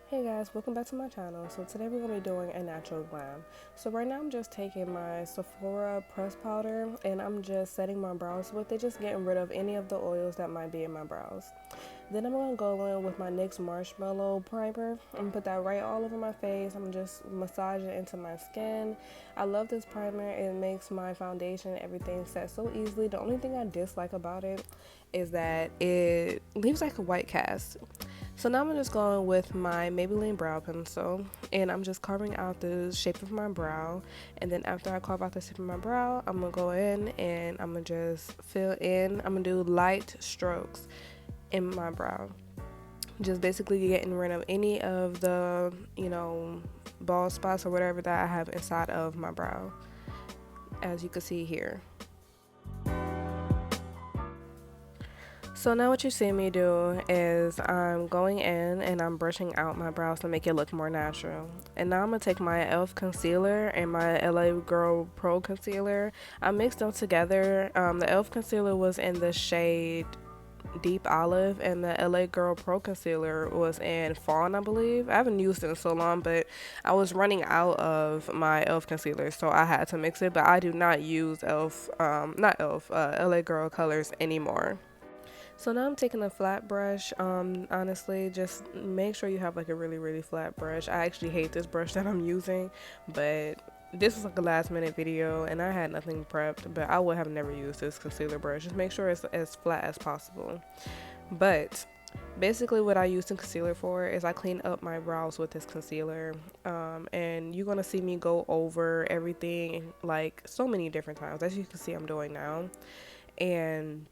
Hey guys, welcome back to my channel. So today we're going to be doing a natural glam. So right now I'm just taking my Sephora press powder and I'm just setting my brows with it, just getting rid of any of the oils that might be in my brows. Then I'm going to go in with my NYX Marshmallow Primer and put that right all over my face. I'm just massaging it into my skin. I love this primer. It makes my foundation and everything set so easily. The only thing I dislike about it is that it leaves like a white cast. So now I'm just going with my Maybelline brow pencil and I'm just carving out the shape of my brow, and then after I carve out the shape of my brow, I'm gonna go in and I'm gonna just fill in. I'm gonna do light strokes in my brow, just basically getting rid of any of the bald spots or whatever that I have inside of my brow, as you can see here. So now what you see me do is I'm going in and I'm brushing out my brows to make it look more natural. And now I'm going to take my e.l.f. concealer and my LA Girl Pro concealer. I mixed them together. The e.l.f. concealer was in the shade Deep Olive and the LA Girl Pro concealer was in Fawn, I believe. I haven't used it in so long, but I was running out of my e.l.f. concealer, so I had to mix it. But I do not use e.l.f. Not e.l.f. LA Girl colors anymore. So now I'm taking a flat brush. Honestly, just make sure you have like a really flat brush. I actually hate this brush that I'm using, but this was like a last minute video and I had nothing prepped, but I would have never used this concealer brush. Just make sure it's as flat as possible. But basically what I use the concealer for is I clean up my brows with this concealer, and you're gonna see me go over everything like so many different times, as you can see I'm doing now. And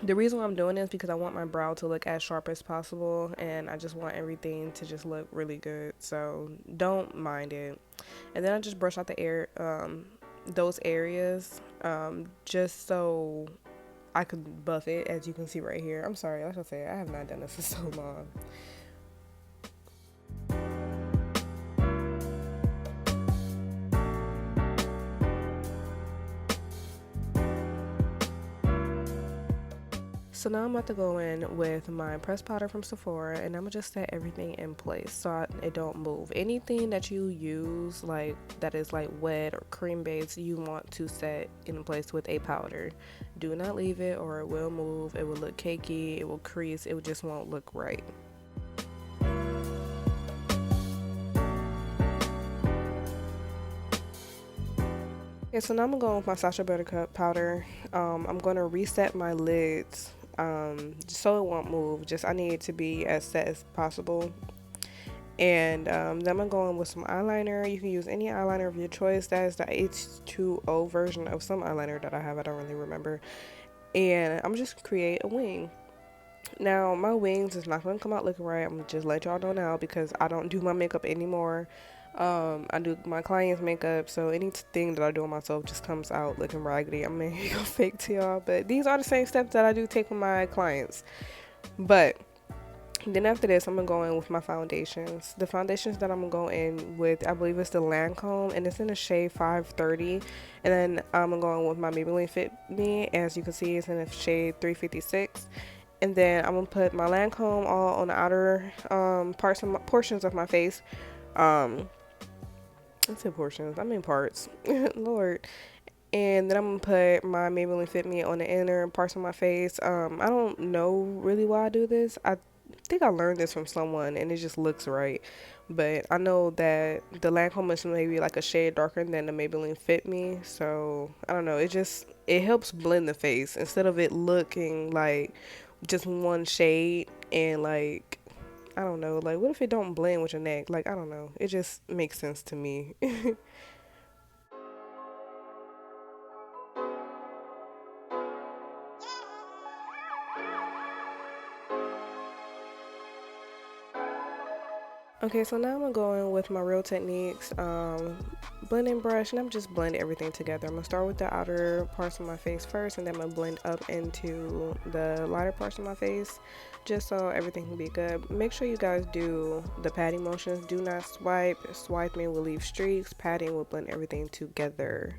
the reason why I'm doing this is because I want my brow to look as sharp as possible, and I just want everything to just look really good, so don't mind it. And then I just brush out those areas, just so I could buff it, as you can see right here. I'm sorry, like I said, I have not done this in so long. So now I'm about to go in with my pressed powder from Sephora, and I'm gonna just set everything in place so it don't move. Anything that you use like that is like wet or cream based, you want to set in place with a powder. Do not leave it or it will move. It will look cakey, it will crease, it just won't look right. Okay, so now I'm gonna go with my Sacha buttercup powder. I'm gonna reset my lids, just so it won't move. Just I need it to be as set as possible. And then I'm gonna go in with some eyeliner. You can use any eyeliner of your choice. That is the H2O version of some eyeliner that I have. I don't really remember. And I'm just create a wing. Now my wings is not gonna come out looking right. I'm gonna just let y'all know now because I don't do my makeup anymore. I do my clients' makeup, so anything that I do on myself just comes out looking raggedy. I'm gonna go fake to y'all, but these are the same steps that I do take with my clients. But then after this, I'm gonna go in with my foundations. The foundations that I'm gonna go in with, I believe it's the Lancôme, and it's in the shade 530. And then I'm gonna go in with my Maybelline Fit Me. As you can see, it's in the shade 356. And then I'm gonna put my Lancôme all on the outer portions of my face. I said portions, I mean parts. Lord. And then I'm gonna put my Maybelline Fit Me on the inner parts of my face. I don't know really why I do this. I think I learned this from someone and it just looks right. But I know that the Lancôme is maybe like a shade darker than the Maybelline Fit Me. So I don't know. It helps blend the face instead of it looking like just one shade and like I don't know, like what if it don't blend with your neck? Like I don't know. It just makes sense to me. Okay, so now I'm gonna go in with my Real Techniques blending brush, and I'm just blending everything together. I'm gonna start with the outer parts of my face first, and then I'm gonna blend up into the lighter parts of my face, just so everything can be good. Make sure you guys do the patting motions. Do not swipe. Swiping will leave streaks. Patting will blend everything together.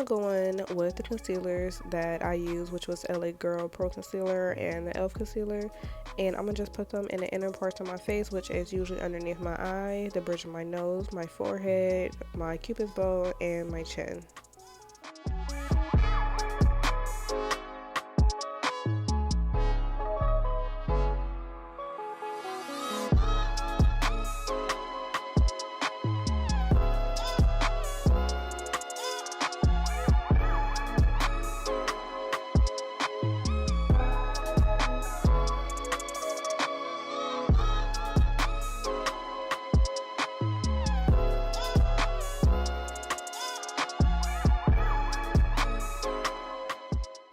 gonna go in with the concealers that I use, which was LA Girl Pro Concealer and the e.l.f. Concealer, and I'm gonna just put them in the inner parts of my face, which is usually underneath my eye, the bridge of my nose, my forehead, my cupid's bow, and my chin.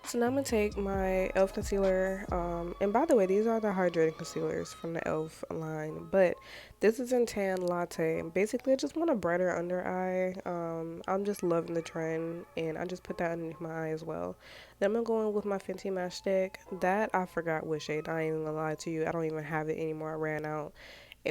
So now I'm gonna take my e.l.f. concealer, and by the way, these are the hydrating concealers from the e.l.f. line, but this is in Tan Latte. Basically, I just want a brighter under eye. I'm just loving the trend, and I just put that underneath my eye as well. Then I'm gonna go in with my Fenty Match Stick. That, I forgot which shade. I ain't even gonna lie to you. I don't even have it anymore. I ran out.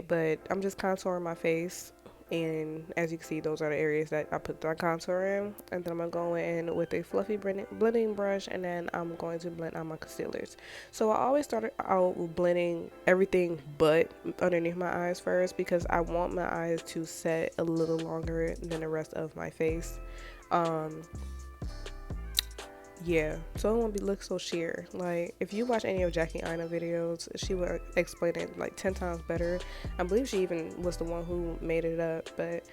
But I'm just contouring my face, and as you can see, those are the areas that I put the contour in. And then I'm gonna go in with a fluffy blending brush, and then I'm going to blend out my concealers. So I always start out with blending everything but underneath my eyes first, because I want my eyes to set a little longer than the rest of my face. Yeah, so it won't look so sheer. Like, if you watch any of Jackie Aina videos, she would explain it like 10 times better. I believe she even was the one who made it up, but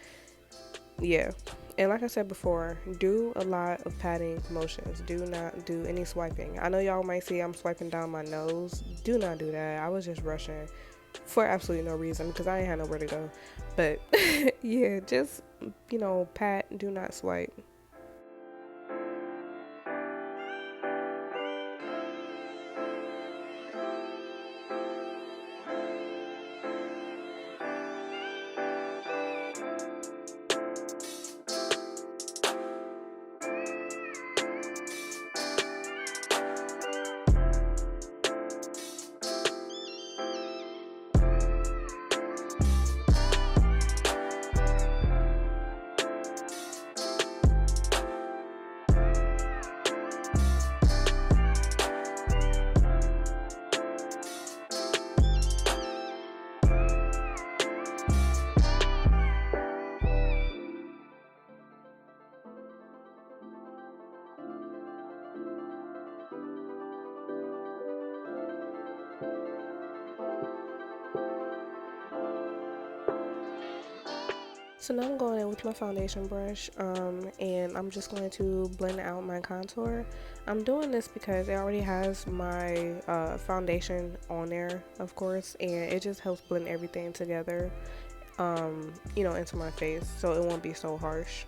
yeah. And like I said before, do a lot of patting motions. Do not do any swiping. I know y'all might see I'm swiping down my nose. Do not do that. I was just rushing for absolutely no reason, because I ain't had nowhere to go. But yeah, just, pat, do not swipe. So now I'm going in with my foundation brush, and I'm just going to blend out my contour. I'm doing this because it already has my foundation on there, of course, and it just helps blend everything together, into my face, so it won't be so harsh.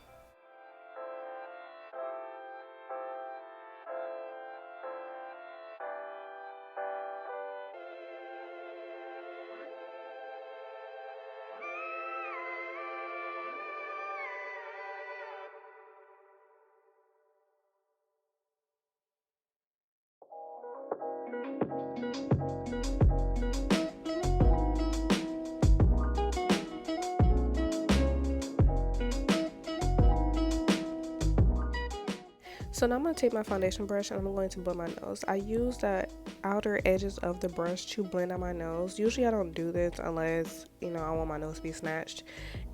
So now I'm going to take my foundation brush and I'm going to blend my nose. I use the outer edges of the brush to blend out my nose. Usually I don't do this unless, I want my nose to be snatched.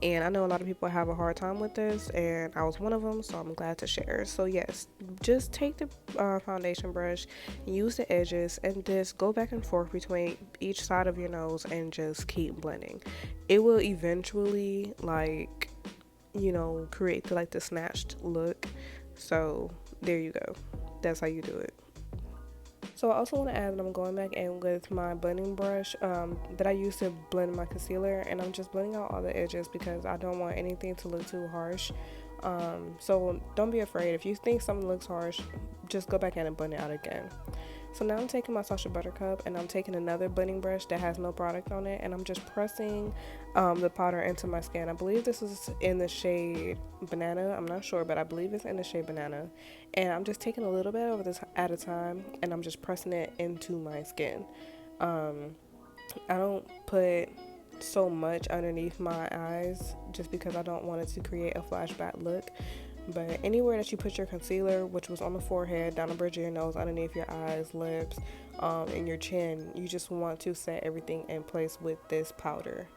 And I know a lot of people have a hard time with this, and I was one of them, so I'm glad to share. So yes, just take the foundation brush, use the edges, and just go back and forth between each side of your nose and just keep blending. It will eventually, create the snatched look. So there you go. That's how you do it. So I also want to add that I'm going back in with my blending brush that I used to blend my concealer, and I'm just blending out all the edges because I don't want anything to look too harsh. So don't be afraid. If you think something looks harsh, just go back in and blend it out again. So now I'm taking my Sacha Buttercup, and I'm taking another blending brush that has no product on it, and I'm just pressing the powder into my skin. I believe this is in the shade Banana. I'm not sure, but I believe it's in the shade Banana. And I'm just taking a little bit of this at a time, and I'm just pressing it into my skin. I don't put so much underneath my eyes just because I don't want it to create a flashback look. But anywhere that you put your concealer, which was on the forehead, down the bridge of your nose, underneath your eyes, lips, and your chin, you just want to set everything in place with this powder.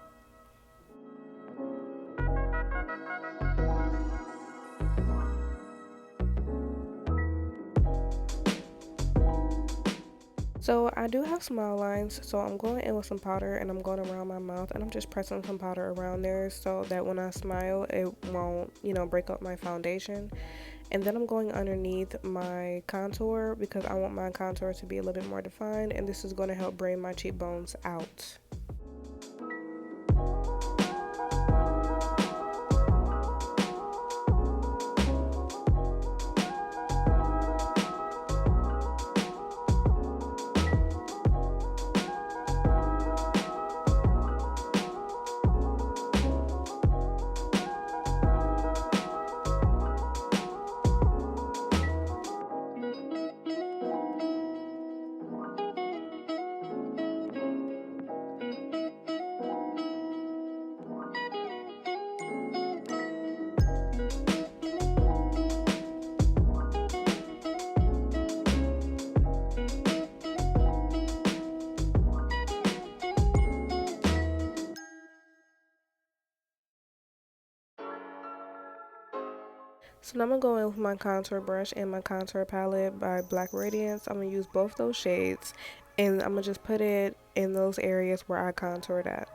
So I do have smile lines, so I'm going in with some powder and I'm going around my mouth and I'm just pressing some powder around there so that when I smile it won't, break up my foundation. And then I'm going underneath my contour because I want my contour to be a little bit more defined, and this is going to help bring my cheekbones out. So now I'm going to go in with my contour brush and my contour palette by Black Radiance. I'm going to use both those shades and I'm going to just put it in those areas where I contoured at.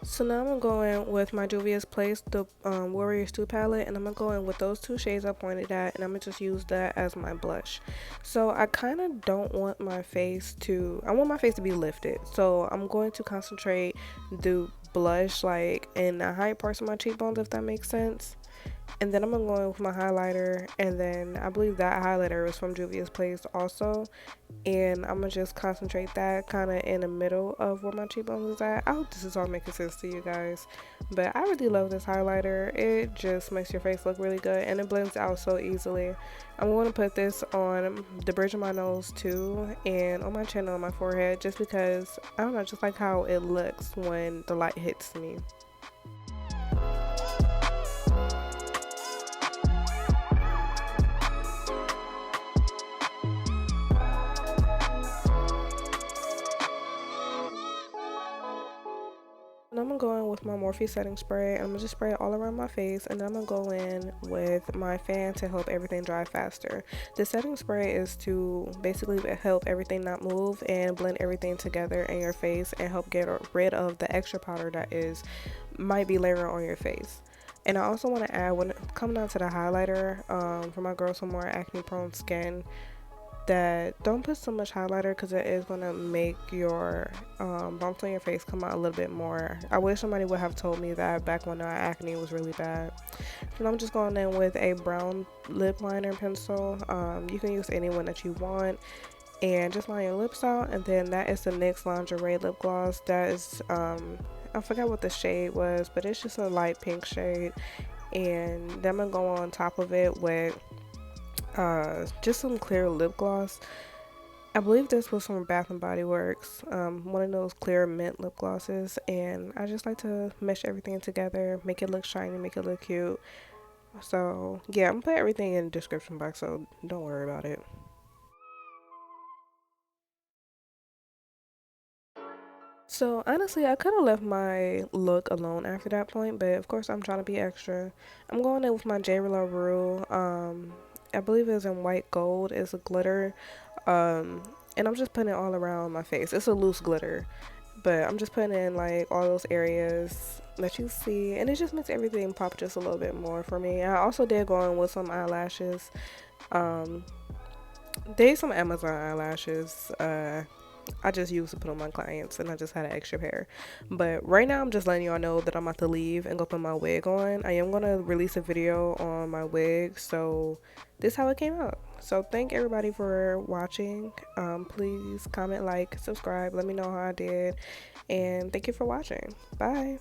So now I'm going to go in with my Juvias Place, the Warriors 2 palette, and I'm going to go in with those two shades I pointed at, and I'm going to just use that as my blush. So I kind of don't want my face to, I want my face to be lifted. So I'm going to concentrate the blush like in the high parts of my cheekbones, if that makes sense. And then I'm going to go in with my highlighter, and then I believe that highlighter is from Juvia's Place also, and I'm going to just concentrate that kind of in the middle of where my cheekbones is at. I hope this is all making sense to you guys, but I really love this highlighter. It just makes your face look really good and it blends out so easily. I'm going to put this on the bridge of my nose too, and on my chin and on my forehead, just because, I don't know, just like how it looks when the light hits me. And I'm going to go in with my Morphe setting spray. I'm going to just spray it all around my face, and then I'm going to go in with my fan to help everything dry faster. The setting spray is to basically help everything not move and blend everything together in your face and help get rid of the extra powder that might be layering on your face. And I also want to add, when it comes down to the highlighter, for my girls with more acne prone skin, that don't put so much highlighter because it is going to make your bumps on your face come out a little bit more. I wish somebody would have told me that back when our acne was really bad. So I'm just going in with a brown lip liner pencil. You can use any one that you want, and just line your lips out. And then that is the NYX Lingerie lip gloss. That is I forgot what the shade was, but it's just a light pink shade. And then I'm gonna go on top of it with just some clear lip gloss. I believe this was from Bath and Body Works, one of those clear mint lip glosses, and I just like to mesh everything together, make it look shiny, make it look cute. So yeah, I'm gonna put everything in the description box, so don't worry about it. So honestly, I could have left my look alone after that point, but of course I'm trying to be extra. I'm going in with my J. Rue. I believe it's in white gold. It's a glitter, and I'm just putting it all around my face. It's a loose glitter, but I'm just putting in like all those areas that you see, and it just makes everything pop just a little bit more for me. I also did go in with some eyelashes. Um, there's some Amazon eyelashes. I just used to put on my clients, and I just had an extra pair. But right now I'm just letting y'all know that I'm about to leave and go put my wig on. I am going to release a video on my wig, so this is how it came out. So thank everybody for watching. Please comment, like, subscribe, let me know how I did, and thank you for watching. Bye.